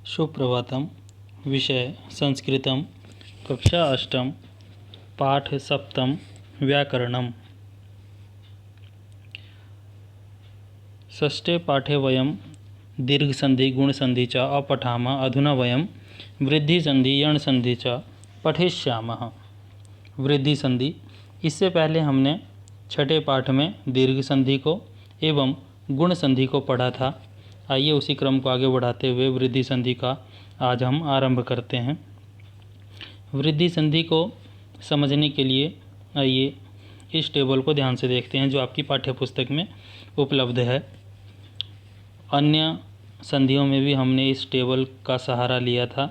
सुप्रभातम। विषय संस्कृतम, कक्षा अष्टम, पाठ सप्तम, व्याकरणम। षष्ठे पाठे वयं दीर्घसंधि गुणसंधि च अपठामः। अधुना वयं वृद्धिसंधि यणसंधि च पठिष्यामः। वृद्धिसंधि, इससे पहले हमने छठे पाठ में दीर्घसंधि को एवं गुण संधि को पढ़ा था। आइए उसी क्रम को आगे बढ़ाते हुए वृद्धि संधि का आज हम आरंभ करते हैं। वृद्धि संधि को समझने के लिए आइए इस टेबल को ध्यान से देखते हैं जो आपकी पाठ्यपुस्तक में उपलब्ध है। अन्य संधियों में भी हमने इस टेबल का सहारा लिया था।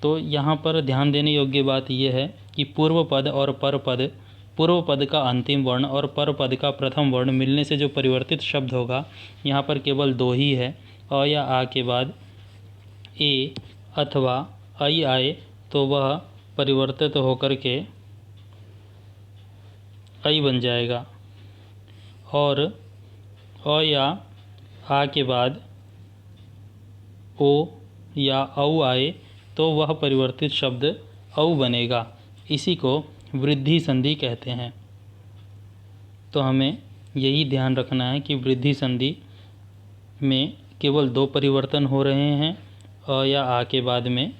तो यहाँ पर ध्यान देने योग्य बात यह है कि पूर्व पद और पर पद, पूर्व पद का अंतिम वर्ण और पर पद का प्रथम वर्ण मिलने से जो परिवर्तित शब्द होगा, यहाँ पर केवल दो ही है। अ या आ के बाद ए अथवा आई आए तो वह परिवर्तित होकर के आई बन जाएगा, और अ या आ के बाद ओ या औ आए तो वह परिवर्तित शब्द औ बनेगा। इसी को वृद्धि संधि कहते हैं। तो हमें यही ध्यान रखना है कि वृद्धि संधि में केवल दो परिवर्तन हो रहे हैं। अ या आ के बाद में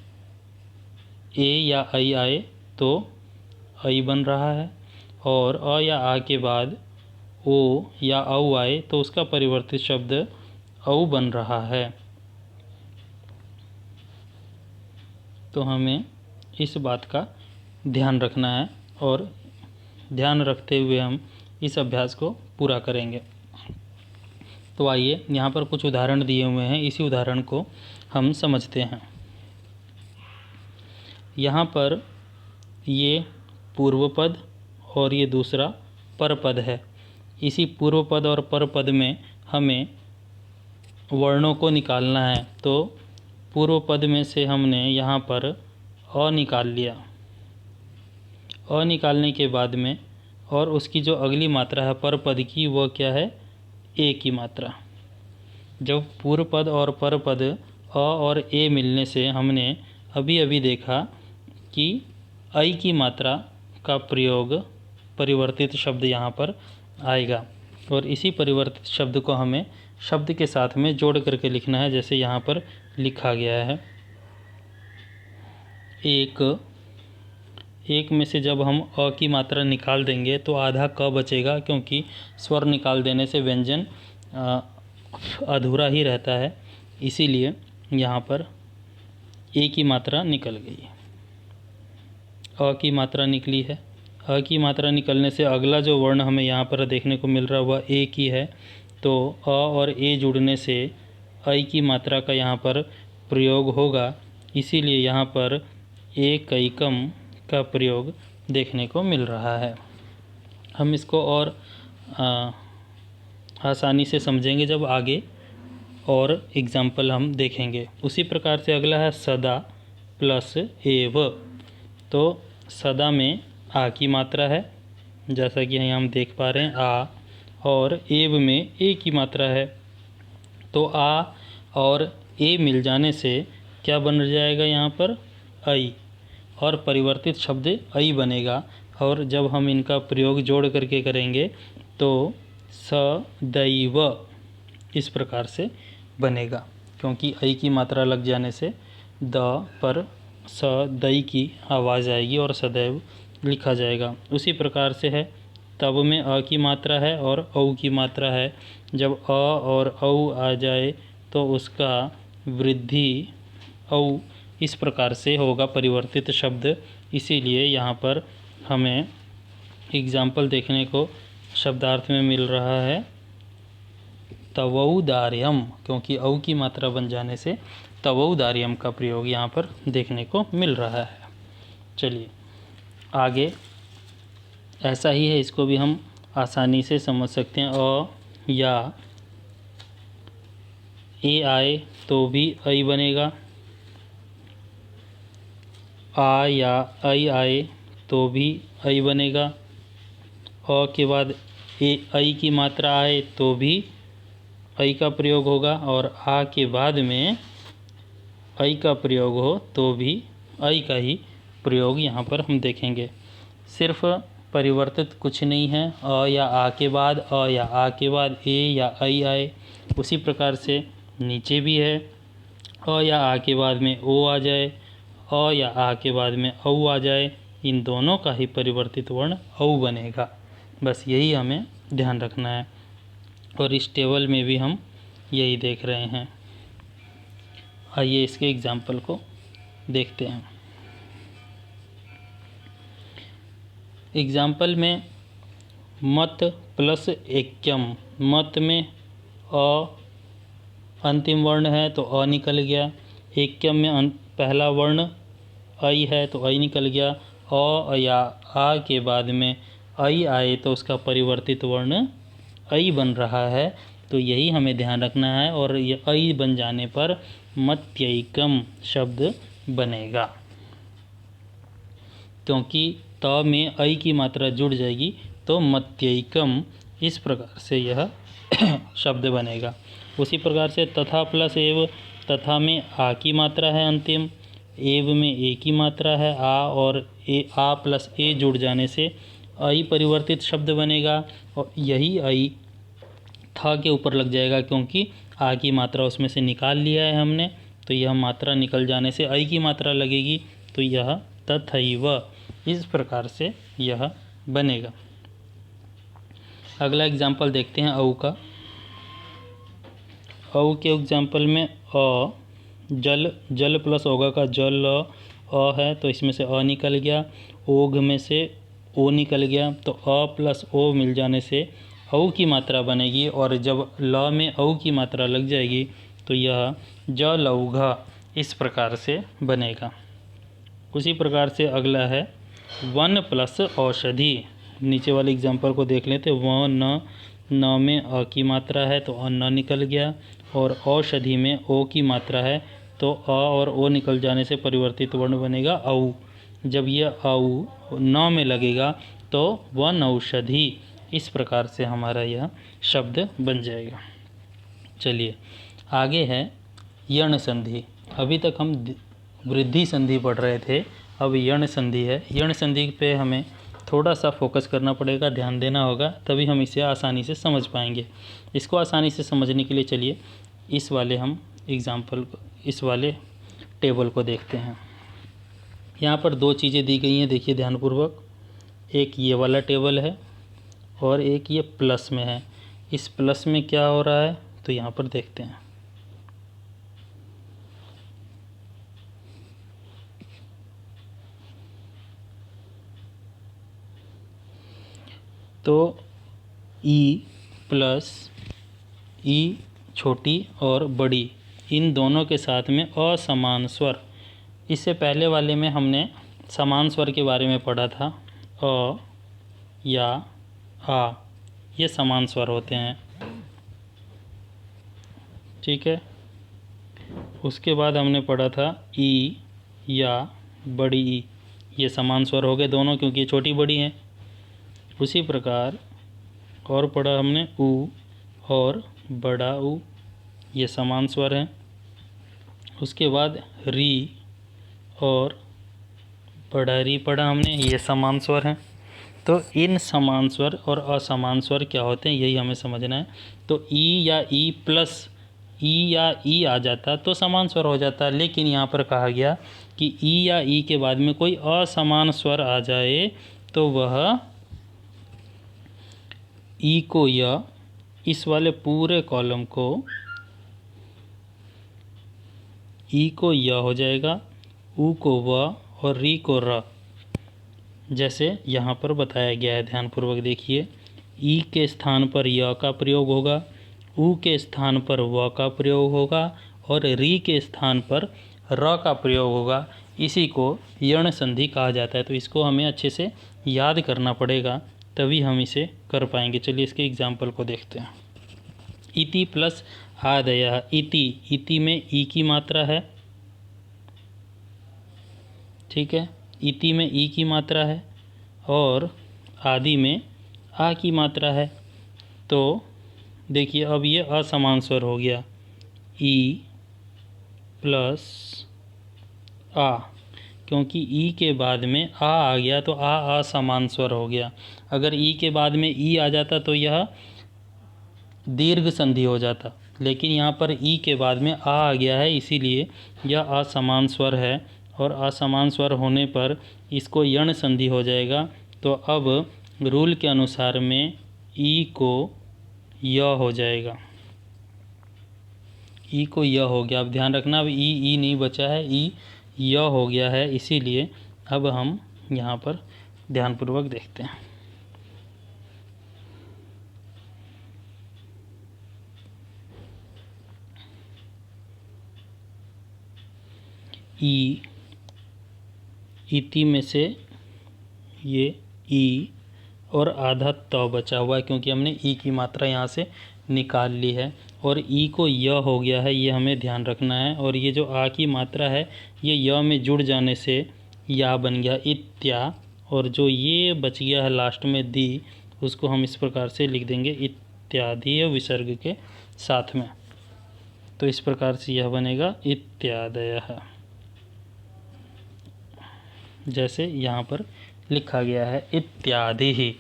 ए या आई आए तो आई बन रहा है, और अ या आ के बाद ओ या औ आए तो उसका परिवर्तित शब्द औ बन रहा है। तो हमें इस बात का ध्यान रखना है और ध्यान रखते हुए हम इस अभ्यास को पूरा करेंगे। तो आइए यहाँ पर कुछ उदाहरण दिए हुए हैं, इसी उदाहरण को हम समझते हैं। यहाँ पर ये पूर्व पद और ये दूसरा पर पद है। इसी पूर्व पद और पर पद में हमें वर्णों को निकालना है। तो पूर्व पद में से हमने यहाँ पर अ निकाल लिया। अ निकालने के बाद में और उसकी जो अगली मात्रा है पर पद की, वह क्या है? ए की मात्रा। जब पूर्व पद और पर पद अ और ए मिलने से हमने अभी अभी देखा कि आई की मात्रा का प्रयोग परिवर्तित शब्द यहाँ पर आएगा, और इसी परिवर्तित शब्द को हमें शब्द के साथ में जोड़ करके लिखना है, जैसे यहाँ पर लिखा गया है। एक में से जब हम अ की मात्रा निकाल देंगे तो आधा क बचेगा, क्योंकि स्वर निकाल देने से व्यंजन अधूरा ही रहता है। इसीलिए यहाँ पर ए की मात्रा निकल गई है, अ की मात्रा निकली है। अ की मात्रा निकलने से अगला जो वर्ण हमें यहाँ पर देखने को मिल रहा है वह ए की है। तो अ और ए जुड़ने से आई की मात्रा का यहाँ पर प्रयोग होगा। इसीलिए यहाँ पर एकैकम का प्रयोग देखने को मिल रहा है। हम इसको और आसानी से समझेंगे जब आगे और एग्जाम्पल हम देखेंगे। उसी प्रकार से अगला है सदा प्लस एव। तो सदा में आ की मात्रा है, जैसा कि यहाँ हम देख पा रहे हैं आ, और एव में ए की मात्रा है। तो आ और ए मिल जाने से क्या बन जाएगा? यहाँ पर आई, और परिवर्तित शब्द आई बनेगा। और जब हम इनका प्रयोग जोड़ करके करेंगे तो सदैव इस प्रकार से बनेगा, क्योंकि आई की मात्रा लग जाने से द पर सदै की आवाज़ आएगी और सदैव लिखा जाएगा। उसी प्रकार से है तब में अ की मात्रा है और औ की मात्रा है। जब अ और औ आ जाए तो उसका वृद्धि औ इस प्रकार से होगा परिवर्तित शब्द। इसीलिए यहाँ पर हमें एग्जाम्पल देखने को शब्दार्थ में मिल रहा है तवौदार्यम, क्योंकि औ की मात्रा बन जाने से तवौदार्यम का प्रयोग यहाँ पर देखने को मिल रहा है। चलिए आगे ऐसा ही है, इसको भी हम आसानी से समझ सकते हैं। अ या ए आए तो भी आई बनेगा, आ या आई आए तो भी आई बनेगा, अ के बाद ए आई की मात्रा आए तो भी आई का प्रयोग होगा, और आ के बाद में ऐ का प्रयोग हो तो भी ऐ का ही प्रयोग यहाँ पर हम देखेंगे। सिर्फ परिवर्तित कुछ नहीं है, अ या आ के बाद अ या आ के बाद ए या ऐ आए। उसी प्रकार से नीचे भी है, अ या आ के बाद में ओ आ जाए, अ या आ के बाद में औ आ जाए, इन दोनों का ही परिवर्तित वर्ण औ बनेगा। बस यही हमें ध्यान रखना है और इस टेबल में भी हम यही देख रहे हैं। आइए इसके एग्जाम्पल को देखते हैं। एग्जाम्पल में मत प्लस एक्यम, मत में अ अंतिम वर्ण है तो अ निकल गया, एक्यम में पहला वर्ण ऐ है तो ऐ निकल गया, अ या आ के बाद में ऐ आए तो उसका परिवर्तित वर्ण ऐ बन रहा है। तो यही हमें ध्यान रखना है और ये ऐ बन जाने पर मत्यैकम शब्द बनेगा, क्योंकि त में ऐ की मात्रा जुड़ जाएगी तो मत्यैकम, इस प्रकार से यह शब्द बनेगा। उसी प्रकार से तथा प्लस एव, तथा में आ की मात्रा है अंतिम, एव में ए की मात्रा है आ, और आ प्लस ए जुड़ जाने से ऐ परिवर्तित शब्द बनेगा और यही ऐ था के ऊपर लग जाएगा, क्योंकि आ की मात्रा उसमें से निकाल लिया है हमने, तो यह मात्रा निकल जाने से ऐ की मात्रा लगेगी, तो यह तथैव, इस प्रकार से यह बनेगा। अगला एग्जाम्पल देखते हैं औ का। औ के एग्जाम्पल में अ, जल, जल प्लस ओगा का जल अ है तो इसमें से अ निकल गया, ओघ में से ओ निकल गया, तो अ प्लस ओ मिल जाने से औ की मात्रा बनेगी, और जब ल में औ की मात्रा लग जाएगी तो यह जलौघ, इस प्रकार से बनेगा। उसी प्रकार से अगला है वन प्लस औषधि। नीचे वाले एग्जाम्पल को देख लेते। वन, न में अ की मात्रा है तो अ न निकल गया, और औषधि में ओ की मात्रा है तो अ और ओ निकल जाने से परिवर्तित वर्ण बनेगा औ। जब यह औ न में लगेगा तो वन औषधि, इस प्रकार से हमारा यह शब्द बन जाएगा। चलिए आगे है यण संधि। अभी तक हम वृद्धि संधि पढ़ रहे थे, अब यण संधि है। यण संधि पे हमें थोड़ा सा फोकस करना पड़ेगा, ध्यान देना होगा, तभी हम इसे आसानी से समझ पाएंगे। इसको आसानी से समझने के लिए चलिए इस वाले हम एग्जाम्पल को, इस वाले टेबल को देखते हैं। यहाँ पर दो चीज़ें दी गई हैं, देखिए ध्यानपूर्वक। एक ये वाला टेबल है और एक ये प्लस में है। इस प्लस में क्या हो रहा है तो यहाँ पर देखते हैं। तो ई प्लस ई छोटी और बड़ी, इन दोनों के साथ में असमान स्वर। इससे पहले वाले में हमने समान स्वर के बारे में पढ़ा था। अ या आ, ये समान स्वर होते हैं, ठीक है। उसके बाद हमने पढ़ा था ई या बड़ी ई, ये समान स्वर हो गए दोनों, क्योंकि ये छोटी बड़ी हैं। उसी प्रकार और पढ़ा हमने ऊ और बड़ा ऊ, ये समान स्वर हैं। उसके बाद री और बड़ा री पढ़ा हमने, ये समान स्वर हैं। तो इन समान स्वर और असमान स्वर क्या होते हैं यही हमें समझना है। तो ई या ई प्लस ई या ई आ जाता तो समान स्वर हो जाता, लेकिन यहाँ पर कहा गया कि ई या ई के बाद में कोई असमान स्वर आ जाए तो वह ई को य, इस वाले पूरे कॉलम को ई को य हो जाएगा, ऊ को व और री को र, जैसे यहाँ पर बताया गया है। ध्यानपूर्वक देखिए, ई के स्थान पर य का प्रयोग होगा, ऊ के स्थान पर व का प्रयोग होगा और री के स्थान पर र का प्रयोग होगा। इसी को यण संधि कहा जाता है। तो इसको हमें अच्छे से याद करना पड़ेगा, तभी हम इसे कर पाएंगे। चलिए इसके एग्जाम्पल को देखते हैं। इति प्लस आदयः। इति, इति में ई की मात्रा है, ठीक है। इति में ई की मात्रा है और आदि में आ की मात्रा है। तो देखिए अब ये असमान स्वर हो गया, ई प्लस आ, क्योंकि ई के बाद में आ गया तो आ समान स्वर हो गया। अगर ई के बाद में ई आ जाता तो यह दीर्घ संधि हो जाता, लेकिन यहाँ पर ई के बाद में आ गया है, इसीलिए यह असमान स्वर है और असमान स्वर होने पर इसको यण संधि हो जाएगा। तो अब रूल के अनुसार में ई को य हो जाएगा, ई को य हो गया। अब ध्यान रखना, अब ई नहीं बचा है, ई य हो गया है, इसीलिए अब हम यहाँ पर ध्यानपूर्वक देखते हैं। ई, इति में से ये ई और आधा त बचा हुआ है, क्योंकि हमने ई की मात्रा यहाँ से निकाल ली है। और ई को य हो गया है, ये हमें ध्यान रखना है। और ये जो आ की मात्रा है ये य में जुड़ जाने से या बन गया इत्या, और जो ये बच गया है लास्ट में दी, उसको हम इस प्रकार से लिख देंगे इत्यादि विसर्ग के साथ में। तो इस प्रकार से यह बनेगा इत्यादयः, जैसे यहाँ पर लिखा गया है इत्यादि ही।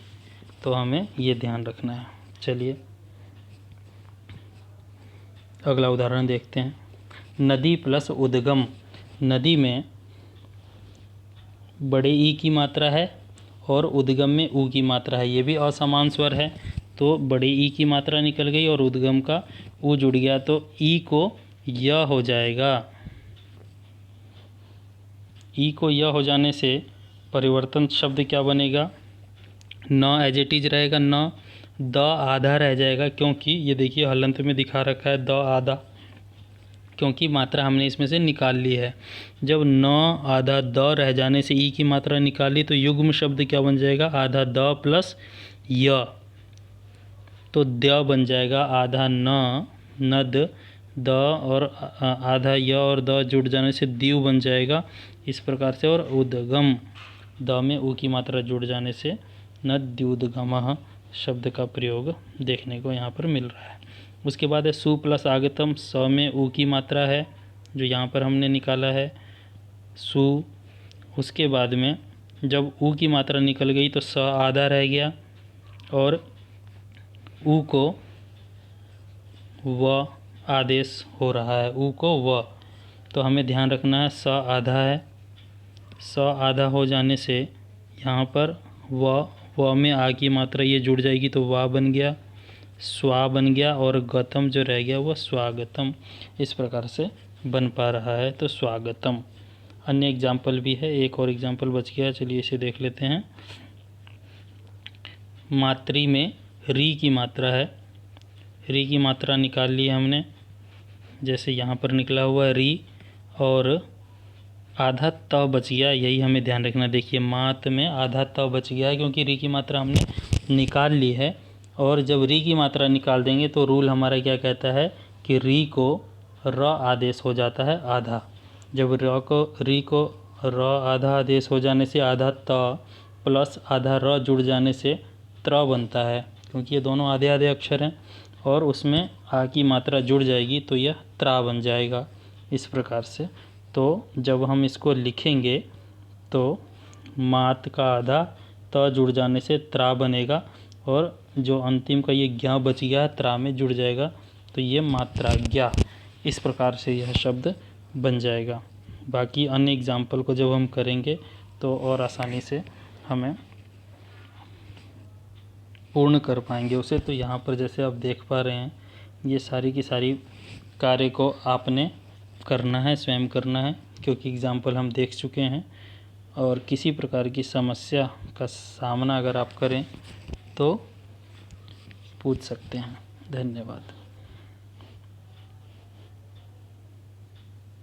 तो हमें ये ध्यान रखना है। चलिए अगला उदाहरण देखते हैं। नदी प्लस उद्गम। नदी में बड़े ई की मात्रा है और उद्गम में ऊ की मात्रा है, ये भी असमान स्वर है। तो बड़े ई की मात्रा निकल गई और उद्गम का ऊ जुड़ गया, तो ई को य हो जाएगा। ई को य हो जाने से परिवर्तन शब्द क्या बनेगा, न एज इट इज रहेगा, न द आधा रह जाएगा, क्योंकि ये देखिए हलंत में दिखा रखा है द आधा, क्योंकि मात्रा हमने इसमें से निकाल ली है। जब न आधा द रह जाने से ई की मात्रा निकाली तो युग्म शब्द क्या बन जाएगा, आधा द प्लस य, तो द बन जाएगा। आधा न, नद, द और आधा य और द जुड़ जाने से दीव बन जाएगा इस प्रकार से। और उद्गम, द में ऊ की मात्रा जुड़ जाने से नद्युद्गमः शब्द का प्रयोग देखने को यहाँ पर मिल रहा है। उसके बाद है सु प्लस आगतम। स में ऊ की मात्रा है जो यहाँ पर हमने निकाला है सु। उसके बाद में जब ऊ की मात्रा निकल गई तो स आधा रह गया और ऊ को व आदेश हो रहा है, ऊ को व। तो हमें ध्यान रखना है स आधा है, स आधा हो जाने से यहाँ पर व में आ की मात्रा ये जुड़ जाएगी तो वा बन गया, स्वा बन गया, और गतम जो रह गया वो स्वागतम इस प्रकार से बन पा रहा है। तो स्वागतम। अन्य एग्जाम्पल भी है, एक और एग्जाम्पल बच गया, चलिए इसे देख लेते हैं। मात्री में री की मात्रा है, री की मात्रा निकाल ली हमने, जैसे यहाँ पर निकला हुआ है री, और आधा त बच गया, यही हमें ध्यान रखना। देखिए मात में आधा त बच गया है क्योंकि री की मात्रा हमने निकाल ली है, और जब री की मात्रा निकाल देंगे तो रूल हमारा क्या कहता है कि री को र आदेश हो जाता है आधा। जब री को र आधा आदेश हो जाने से आधा त प्लस आधा र जुड़ जाने से त्र बनता है, क्योंकि ये दोनों आधे आधे अक्षर हैं, और उसमें आ की मात्रा जुड़ जाएगी तो यह त्रा बन जाएगा इस प्रकार से। तो जब हम इसको लिखेंगे तो मात का आधा त जुड़ जाने से त्रा बनेगा, और जो अंतिम का ये ज्ञा बच गया है त्रा में जुड़ जाएगा, तो ये मात्रा ज्ञा इस प्रकार से यह शब्द बन जाएगा। बाकी अन्य एग्जाम्पल को जब हम करेंगे तो और आसानी से हमें पूर्ण कर पाएंगे उसे। तो यहाँ पर जैसे आप देख पा रहे हैं ये सारी की सारी कार्य को आपने करना है, स्वयं करना है, क्योंकि एग्जाम्पल हम देख चुके हैं। और किसी प्रकार की समस्या का सामना अगर आप करें तो पूछ सकते हैं। धन्यवाद।